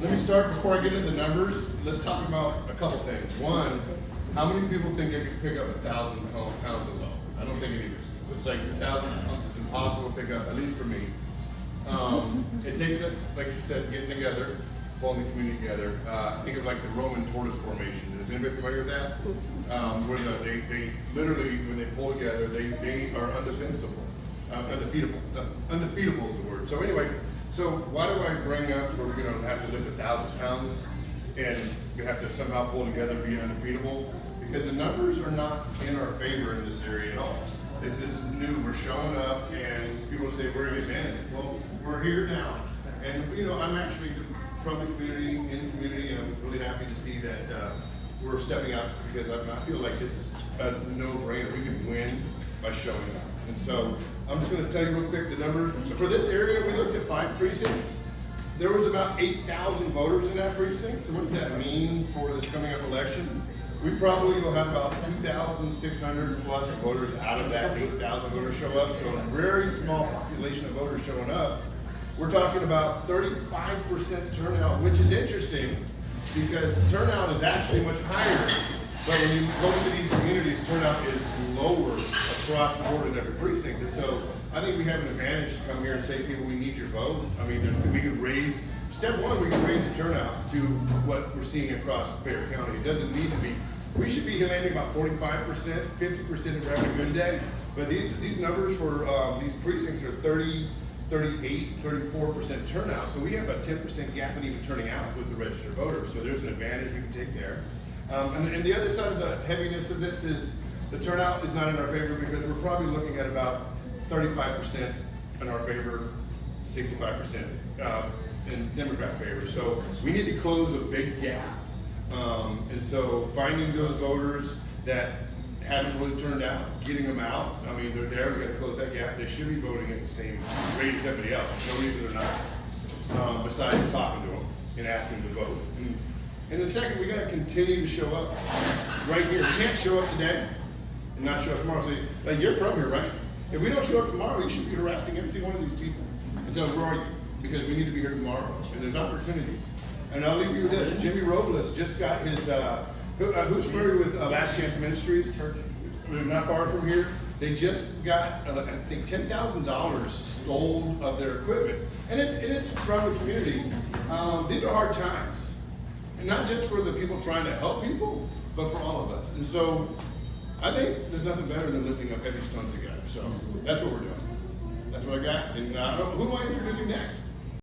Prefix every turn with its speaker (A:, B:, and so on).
A: Let me start before I get into the numbers. Let's talk about a couple things. One, how many people think they could pick up 1,000 pounds of load? I don't think any of us do. It's like 1,000 pounds is impossible to pick up, at least for me. It takes us, like you said, getting together, pulling the community together. Think of like the Roman tortoise formation. Is anybody familiar with that? Where they literally, when they pull together, they are undefensible, undefeatable. Undefeatable is the word. So anyway, so why do I bring up where we're going to have to lift 1,000 pounds and you have to somehow pull together and be undefeatable? Because the numbers are not in our favor in this area at all. This is new. We're showing up, and people say, "Where have you been?" Well, we're here now, and I'm actually from the community, in the community, and I'm really happy to see that we're stepping up because I feel like this is a no-brainer. We can win by showing up, and so I'm just going to tell you real quick the numbers. So for this area, we looked at 5 precincts. There was about 8,000 voters in that precinct. So what does that mean for this coming up election? We probably will have about 2,600 plus voters out of that 8,000 voters show up. So a very small population of voters showing up. We're talking about 35% turnout, which is interesting because turnout is actually much higher. But when you go to these communities, turnout is lower across the board in every precinct. And so I think we have an advantage to come here and say, people, we need your vote. I mean, we could raise, step one, we can raise the turnout to what we're seeing across Bexar County. It doesn't need to be, we should be landing about 45%, 50% if we're having a good day. But these numbers for these precincts are 30, 38, 34% turnout. So we have a 10% gap in even turning out with the registered voters. So there's an advantage we can take there. And the other side of the heaviness of this is the turnout is not in our favor because we're probably looking at about 35% in our favor, 65% in Democrat favor. So we need to close a big gap. And so finding those voters that haven't really turned out, getting them out. I mean, they're there, we got to close that gap. They should be voting at the same rate as everybody else. There's no reason they're not, besides talking to them and asking them to vote. And the second, we got to continue to show up right here. We can't show up today and not show up tomorrow. So, like, you're from here, right? If we don't show up tomorrow, you should be harassing every single one of these people. And so where are you? Because we need to be here tomorrow. And there's opportunities. And I'll leave you with this. Jimmy Robles just got his, who's familiar with Last Chance Ministries? They're not far from here. They just got, I think, $10,000 stolen of their equipment. And it's from the community. These are hard times. And not just for the people trying to help people, but for all of us. And so I think there's nothing better than lifting up heavy stones together. So that's what we're doing. That's what I got. And who am I introducing next?